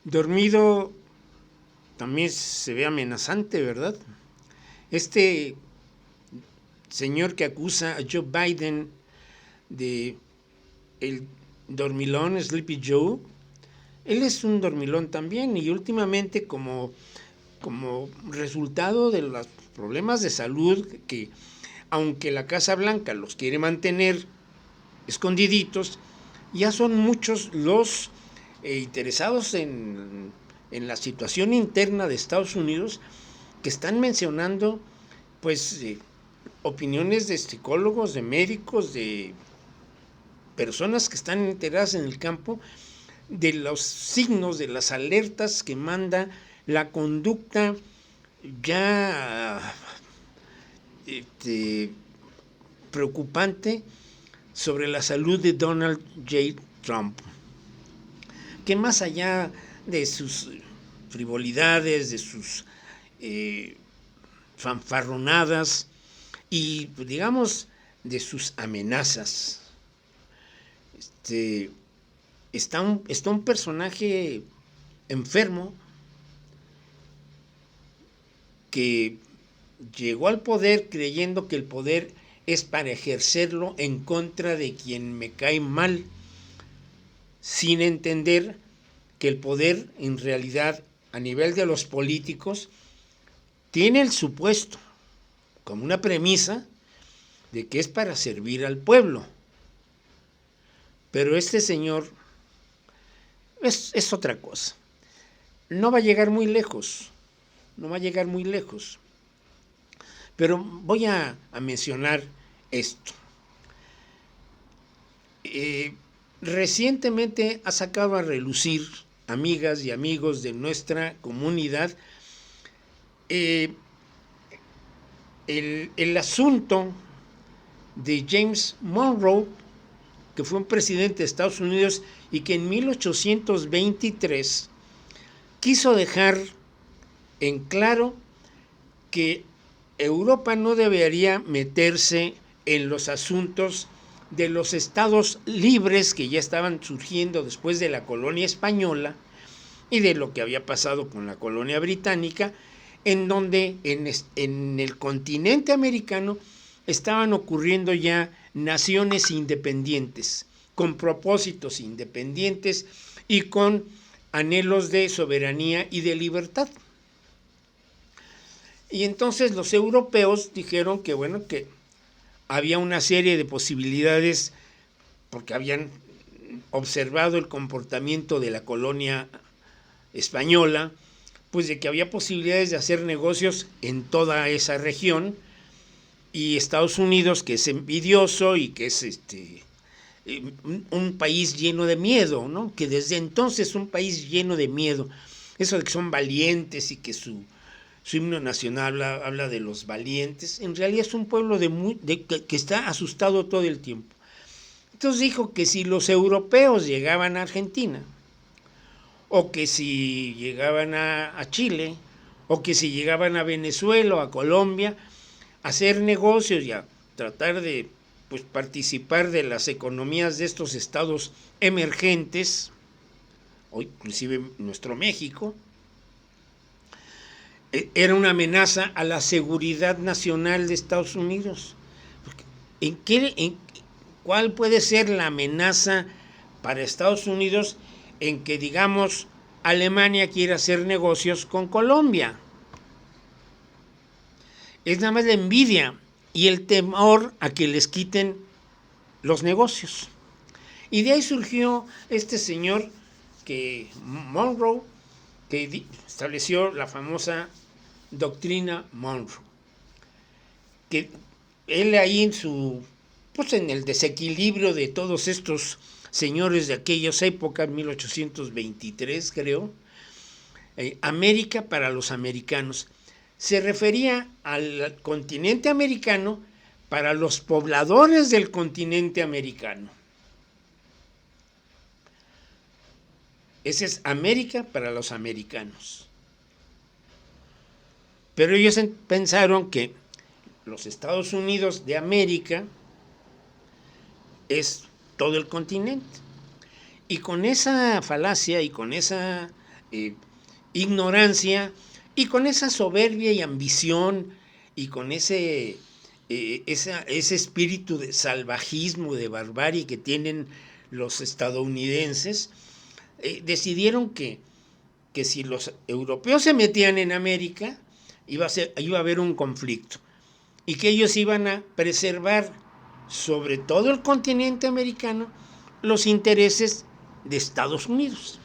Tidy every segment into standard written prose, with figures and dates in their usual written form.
Dormido también se ve amenazante, ¿verdad? Este señor que acusa a Joe Biden de el dormilón Sleepy Joe, él es un dormilón también y últimamente como resultado de los problemas de salud que, aunque la Casa Blanca los quiere mantener escondiditos, ya son muchos los interesados en la situación interna de Estados Unidos que están mencionando pues opiniones de psicólogos, de médicos, de personas que están enteradas en el campo de los signos, de las alertas que manda la conducta ya preocupante sobre la salud de Donald J. Trump, que más allá de sus frivolidades, de sus fanfarronadas y digamos de sus amenazas, está un personaje enfermo que llegó al poder creyendo que el poder es para ejercerlo en contra de quien me cae mal, sin entender que el poder en realidad a nivel de los políticos tiene el supuesto como una premisa de que es para servir al pueblo. Pero este señor es otra cosa. No va a llegar muy lejos, no va a llegar muy lejos. Pero voy a mencionar esto. Recientemente ha sacado a relucir, amigas y amigos de nuestra comunidad, el asunto de James Monroe, que fue un presidente de Estados Unidos y que en 1823 quiso dejar en claro que Europa no debería meterse en los asuntos de los estados libres que ya estaban surgiendo después de la colonia española y de lo que había pasado con la colonia británica, en donde en el continente americano estaban ocurriendo ya naciones independientes, con propósitos independientes y con anhelos de soberanía y de libertad. Y entonces los europeos dijeron que bueno, que había una serie de posibilidades porque habían observado el comportamiento de la colonia española, pues de que había posibilidades de hacer negocios en toda esa región, y Estados Unidos, que es envidioso y que es un país lleno de miedo, ¿no? Que desde entonces es un país lleno de miedo. Eso de que son valientes y que su himno nacional habla de los valientes, en realidad es un pueblo que está asustado todo el tiempo. Entonces dijo que si los europeos llegaban a Argentina, o que si llegaban a Chile, o que si llegaban a Venezuela o a Colombia, a hacer negocios y a tratar de pues, participar de las economías de estos estados emergentes, o inclusive nuestro México, era una amenaza a la seguridad nacional de Estados Unidos. ¿Cuál puede ser la amenaza para Estados Unidos en que, digamos, Alemania quiere hacer negocios con Colombia? Es nada más la envidia y el temor a que les quiten los negocios. Y de ahí surgió este señor Monroe, que estableció la famosa doctrina Monroe, que él ahí en el desequilibrio de todos estos señores de aquellas épocas, 1823 creo, América para los americanos, se refería al continente americano para los pobladores del continente americano. Ese es América para los americanos. Pero ellos pensaron que los Estados Unidos de América es todo el continente. Y con esa falacia y con esa ignorancia y con esa soberbia y ambición y con ese espíritu de salvajismo, de barbarie que tienen los estadounidenses, decidieron que si los europeos se metían en América, iba a haber un conflicto y que ellos iban a preservar sobre todo el continente americano los intereses de Estados Unidos.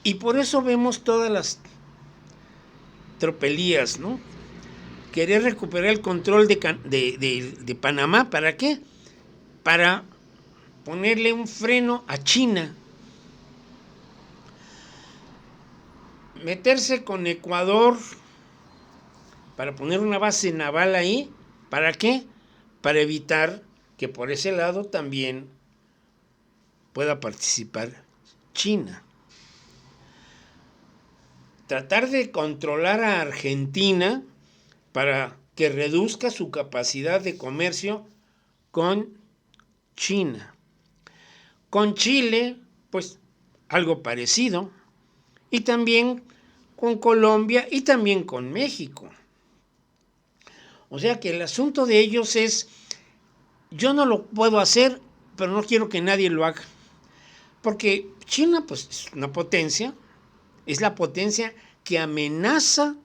Y por eso vemos todas las tropelías, ¿no? Querer recuperar el control de Panamá, ¿para qué? Para ponerle un freno a China. Meterse con Ecuador para poner una base naval ahí, ¿para qué? Para evitar que por ese lado también pueda participar China. Tratar de controlar a Argentina para que reduzca su capacidad de comercio con China. Con Chile, pues algo parecido. Y también con Colombia y también con México. O sea que el asunto de ellos es, yo no lo puedo hacer, pero no quiero que nadie lo haga. Porque China, pues, es una potencia, es la potencia que amenaza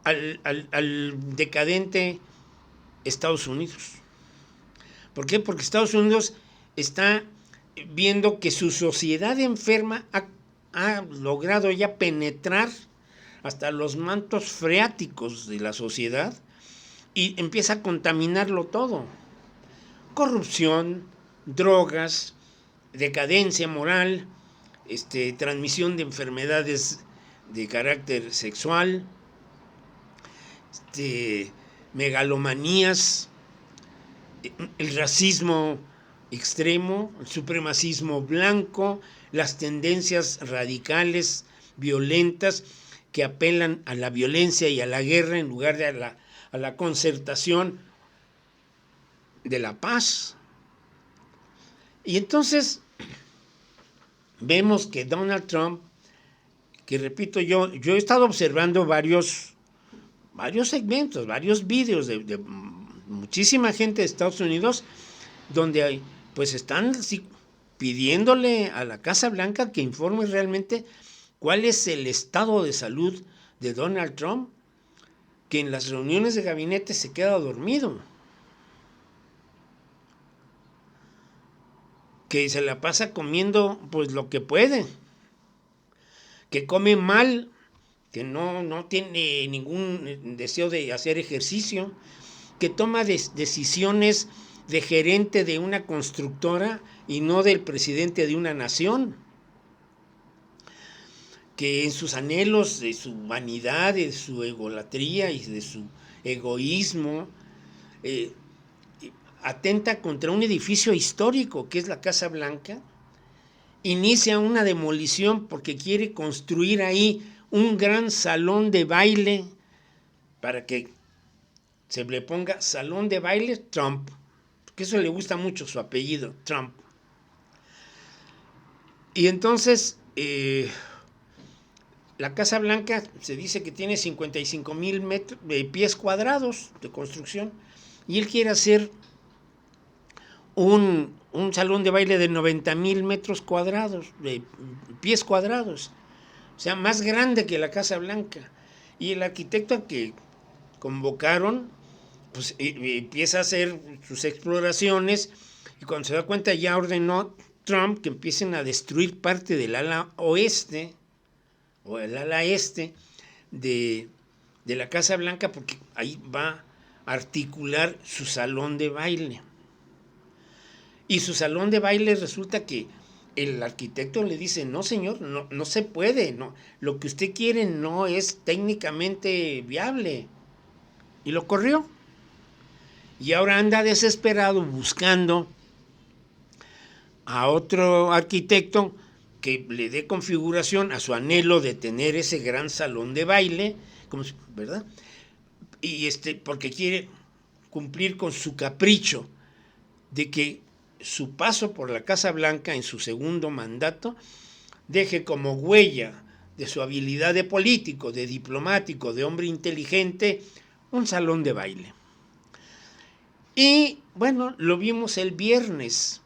al decadente Estados Unidos. ¿Por qué? Porque Estados Unidos está viendo que su sociedad enferma ha logrado ya penetrar hasta los mantos freáticos de la sociedad y empieza a contaminarlo todo. Corrupción, drogas, decadencia moral, transmisión de enfermedades de carácter sexual, megalomanías, el racismo extremo, el supremacismo blanco, las tendencias radicales, violentas, que apelan a la violencia y a la guerra en lugar de a la concertación de la paz. Y entonces vemos que Donald Trump, que repito, yo he estado observando varios segmentos, varios vídeos de muchísima gente de Estados Unidos, donde pues están pidiéndole a la Casa Blanca que informe realmente cuál es el estado de salud de Donald Trump, que en las reuniones de gabinete se queda dormido, que se la pasa comiendo pues lo que puede, que come mal, que no tiene ningún deseo de hacer ejercicio, que toma decisiones de gerente de una constructora y no del presidente de una nación, que en sus anhelos de su vanidad, de su egolatría y de su egoísmo, atenta contra un edificio histórico que es la Casa Blanca, inicia una demolición porque quiere construir ahí un gran salón de baile para que se le ponga salón de baile Trump, porque eso le gusta mucho su apellido, Trump. Y entonces la Casa Blanca se dice que tiene 55,000 pies cuadrados de construcción y él quiere hacer un salón de baile de 90,000 metros cuadrados, de pies cuadrados, o sea, más grande que la Casa Blanca. Y el arquitecto que convocaron, pues empieza a hacer sus exploraciones y cuando se da cuenta ya ordenó Trump que empiecen a destruir parte del ala oeste o el ala este de la Casa Blanca porque ahí va a articular su salón de baile. Y su salón de baile resulta que el arquitecto le dice, no señor, no se puede, no, lo que usted quiere no es técnicamente viable. Y lo corrió. Y ahora anda desesperado buscando a otro arquitecto que le dé configuración a su anhelo de tener ese gran salón de baile, ¿verdad? Y porque quiere cumplir con su capricho de que su paso por la Casa Blanca en su segundo mandato deje como huella de su habilidad de político, de diplomático, de hombre inteligente, un salón de baile. Y bueno, lo vimos el viernes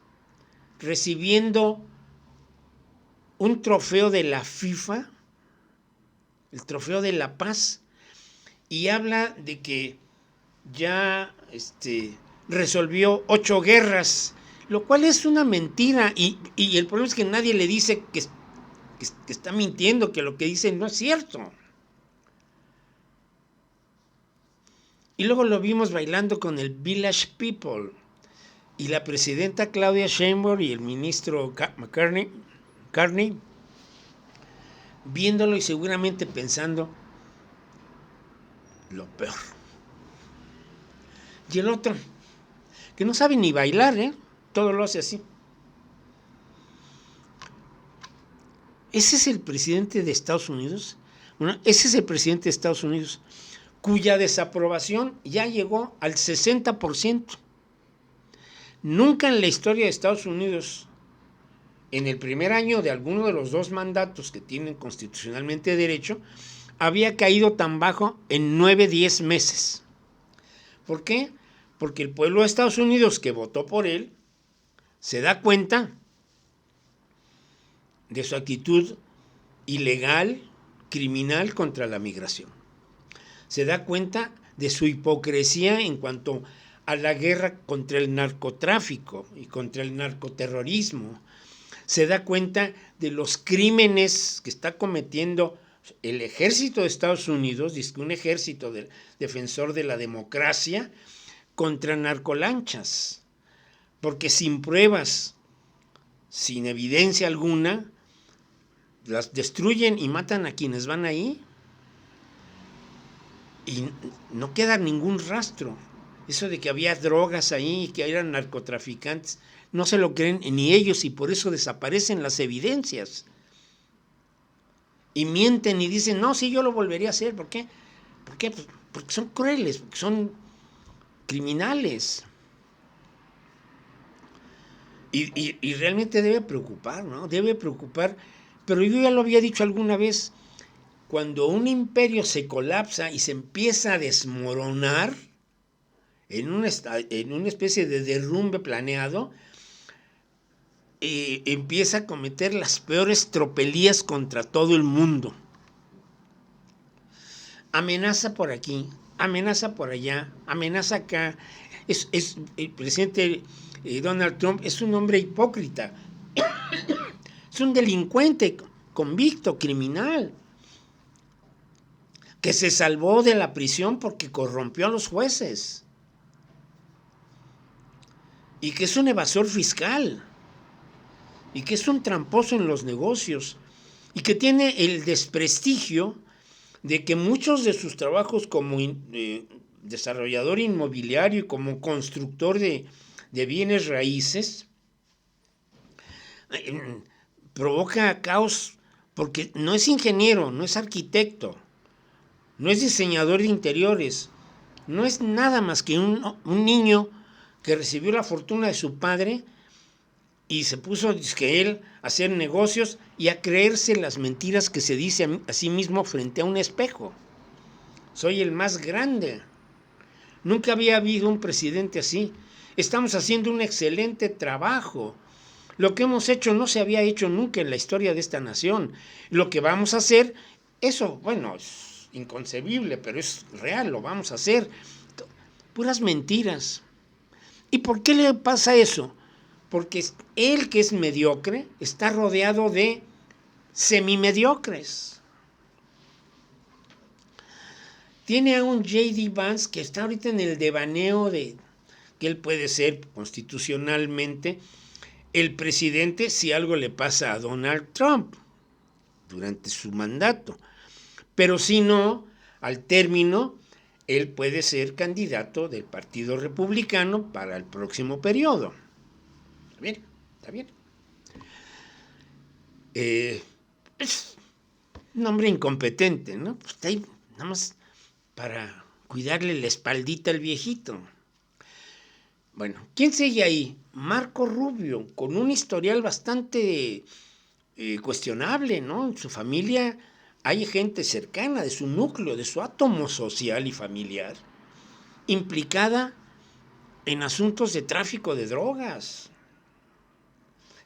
recibiendo un trofeo de la FIFA, el trofeo de la paz, y habla de que ya resolvió 8 guerras, lo cual es una mentira, y el problema es que nadie le dice que está mintiendo, que lo que dice no es cierto. Y luego lo vimos bailando con el Village People, y la presidenta Claudia Sheinbaum y el ministro Carney, viéndolo y seguramente pensando lo peor. Y el otro, que no sabe ni bailar, todo lo hace así. Ese es el presidente de Estados Unidos. Bueno, ese es el presidente de Estados Unidos, cuya desaprobación ya llegó al 60%. Nunca en la historia de Estados Unidos, en el primer año de alguno de los 2 mandatos que tienen constitucionalmente derecho, había caído tan bajo en 9-10 meses. ¿Por qué? Porque el pueblo de Estados Unidos que votó por él se da cuenta de su actitud ilegal, criminal contra la migración. Se da cuenta de su hipocresía en cuanto a la guerra contra el narcotráfico y contra el narcoterrorismo. Se da cuenta de los crímenes que está cometiendo el ejército de Estados Unidos, dice que un ejército defensor de la democracia, contra narcolanchas, porque sin pruebas, sin evidencia alguna, las destruyen y matan a quienes van ahí y no queda ningún rastro. Eso de que había drogas ahí, que eran narcotraficantes, no se lo creen ni ellos y por eso desaparecen las evidencias. Y mienten y dicen, no, sí, yo lo volvería a hacer. ¿Por qué? Pues porque son crueles, porque son criminales. Y realmente debe preocupar, ¿no? Debe preocupar. Pero yo ya lo había dicho alguna vez, cuando un imperio se colapsa y se empieza a desmoronar en una especie de derrumbe planeado, empieza a cometer las peores tropelías contra todo el mundo. Amenaza por aquí, amenaza por allá, amenaza acá. El presidente Donald Trump es un hombre hipócrita. Es un delincuente convicto, criminal, que se salvó de la prisión porque corrompió a los jueces. Y que es un evasor fiscal. Y que es un tramposo en los negocios. Y que tiene el desprestigio de que muchos de sus trabajos como desarrollador inmobiliario y como constructor de bienes raíces provoca caos porque no es ingeniero, no es arquitecto, no es diseñador de interiores, no es nada más que un niño que recibió la fortuna de su padre y se puso, que él, a hacer negocios y a creerse las mentiras que se dice a sí mismo frente a un espejo. Soy el más grande. Nunca había habido un presidente así. Estamos haciendo un excelente trabajo. Lo que hemos hecho no se había hecho nunca en la historia de esta nación. Lo que vamos a hacer, eso, bueno, es inconcebible, pero es real, lo vamos a hacer. Puras mentiras. ¿Y por qué le pasa eso? Porque él, que es mediocre, está rodeado de semimediocres. Tiene a un J.D. Vance que está ahorita en el devaneo de que él puede ser constitucionalmente el presidente si algo le pasa a Donald Trump durante su mandato. Pero si no, al término, él puede ser candidato del Partido Republicano para el próximo periodo. ¿Está bien? ¿Está bien? Es un hombre incompetente, ¿no? Pues está ahí nada más para cuidarle la espaldita al viejito. Bueno, ¿quién sigue ahí? Marco Rubio, con un historial bastante cuestionable, ¿no? En su familia hay gente cercana de su núcleo, de su átomo social y familiar, implicada en asuntos de tráfico de drogas.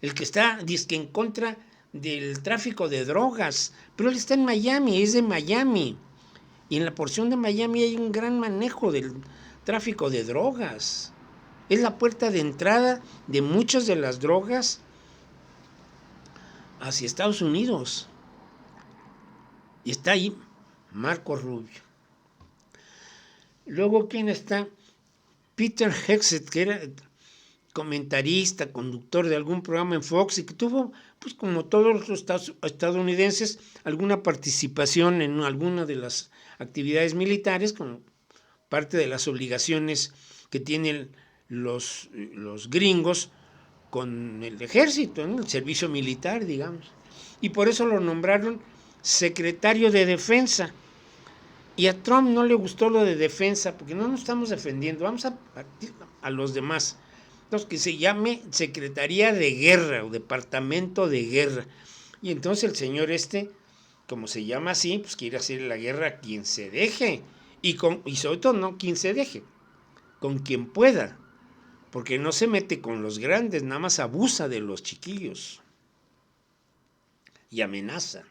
El que está, dice que en contra del tráfico de drogas, pero él está en Miami, es de Miami. Y en la porción de Miami hay un gran manejo del tráfico de drogas. Es la puerta de entrada de muchas de las drogas hacia Estados Unidos. Y está ahí Marco Rubio. Luego, ¿quién está? Peter Hegseth, que era comentarista, conductor de algún programa en Fox y que tuvo, pues como todos los estadounidenses, alguna participación en alguna de las actividades militares, como parte de las obligaciones que tienen los gringos con el ejército, ¿no? El servicio militar, digamos. Y por eso lo nombraron secretario de Defensa. Y a Trump no le gustó lo de defensa, porque no nos estamos defendiendo, vamos a partir a los demás. Entonces, que se llame Secretaría de Guerra o Departamento de Guerra. Y entonces el señor como se llama así, pues quiere hacer la guerra a quien se deje. Y sobre todo no quien se deje, con quien pueda. Porque no se mete con los grandes, nada más abusa de los chiquillos. Y amenaza.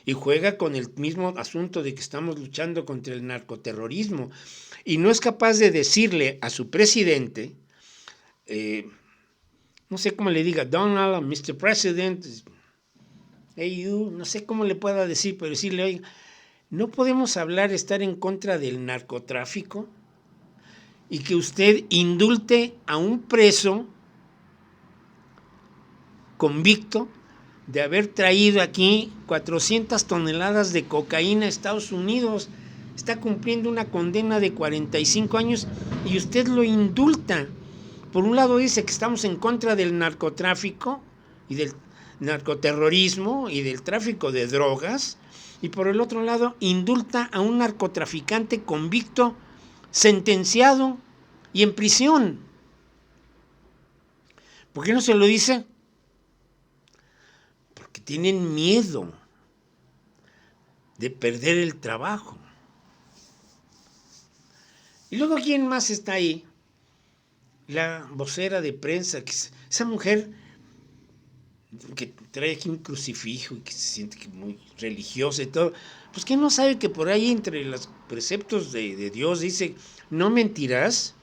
Y juega con el mismo asunto de que estamos luchando contra el narcoterrorismo. Y no es capaz de decirle a su presidente, no sé cómo le diga, Donald, Mr. President, hey you, no sé cómo le pueda decir, pero decirle, oiga, no podemos hablar, estar en contra del narcotráfico y que usted indulte a un preso convicto de haber traído aquí 400 toneladas de cocaína a Estados Unidos. Está cumpliendo una condena de 45 años y usted lo indulta. Por un lado dice que estamos en contra del narcotráfico y del narcoterrorismo y del tráfico de drogas, y por el otro lado indulta a un narcotraficante convicto, sentenciado y en prisión. ¿Por qué no se lo dice? Porque tienen miedo de perder el trabajo. Y luego, ¿quién más está ahí? La vocera de prensa, que esa mujer que trae aquí un crucifijo y que se siente muy religiosa y todo, pues que no sabe que por ahí entre los preceptos de Dios dice, no mentirás.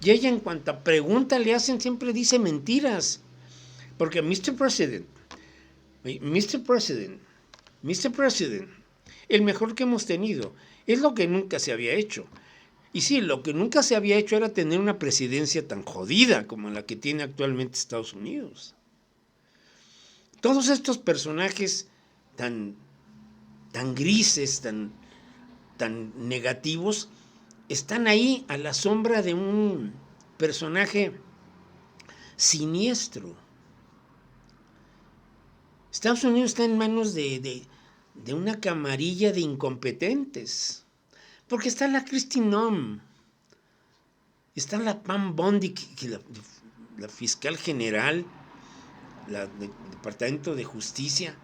Y ella, en cuanta pregunta le hacen, siempre dice mentiras. Porque Mr. President, el mejor que hemos tenido, es lo que nunca se había hecho. Y sí, lo que nunca se había hecho era tener una presidencia tan jodida como la que tiene actualmente Estados Unidos. Todos estos personajes tan grises, tan negativos, están ahí a la sombra de un personaje siniestro. Estados Unidos está en manos de una camarilla de incompetentes. Porque está la Kristi Noem, está la Pam Bondi, la fiscal general, del Departamento de Justicia,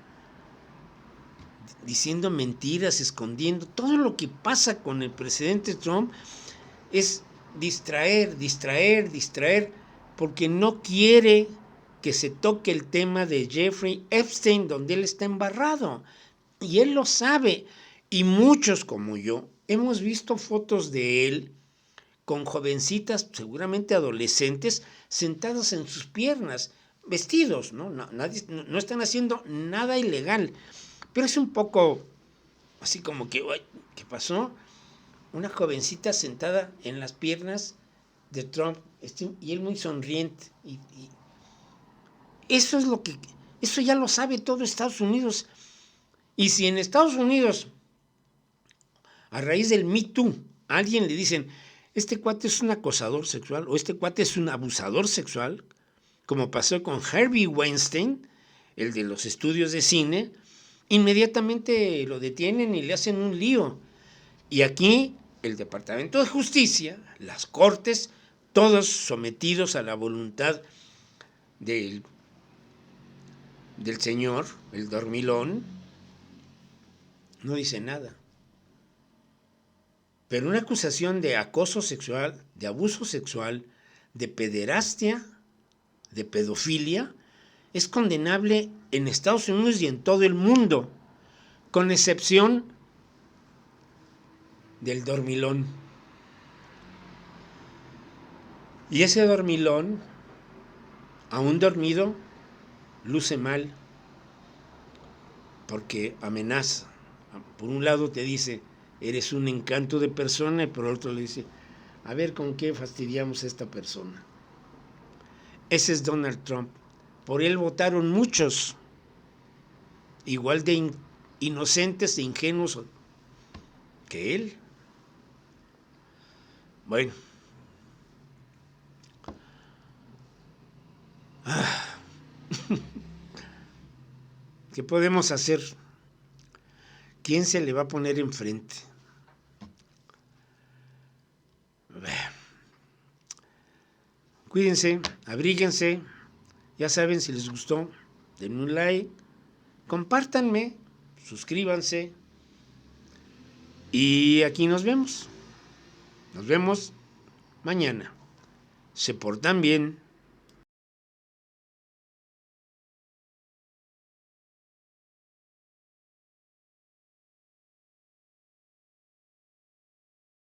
diciendo mentiras, escondiendo. Todo lo que pasa con el presidente Trump es distraer, porque no quiere que se toque el tema de Jeffrey Epstein, donde él está embarrado. Y él lo sabe. Y muchos como yo hemos visto fotos de él con jovencitas, seguramente adolescentes, sentadas en sus piernas, vestidos, ¿no? No están haciendo nada ilegal. Pero es un poco así como que, ¿qué pasó? Una jovencita sentada en las piernas de Trump, y él muy sonriente. Y eso es eso ya lo sabe todo Estados Unidos. Y si en Estados Unidos, a raíz del Me Too, a alguien le dicen, este cuate es un acosador sexual o este cuate es un abusador sexual, como pasó con Harvey Weinstein, el de los estudios de cine, inmediatamente lo detienen y le hacen un lío. Y aquí el Departamento de Justicia, las Cortes, todos sometidos a la voluntad del señor, el dormilón, no dice nada. Pero una acusación de acoso sexual, de abuso sexual, de pederastia, de pedofilia, es condenable en Estados Unidos y en todo el mundo, con excepción del dormilón. Y ese dormilón, aún dormido, luce mal, porque amenaza. Por un lado te dice, eres un encanto de persona, y por otro le dice, a ver con qué fastidiamos a esta persona. Ese es Donald Trump. Por él votaron muchos, igual de inocentes e ingenuos que él. Bueno. ¿Qué podemos hacer? ¿Quién se le va a poner enfrente? Cuídense, abríguense. Ya saben, si les gustó, denme un like, compártanme, suscríbanse. Y aquí nos vemos. Nos vemos mañana. Se portan bien.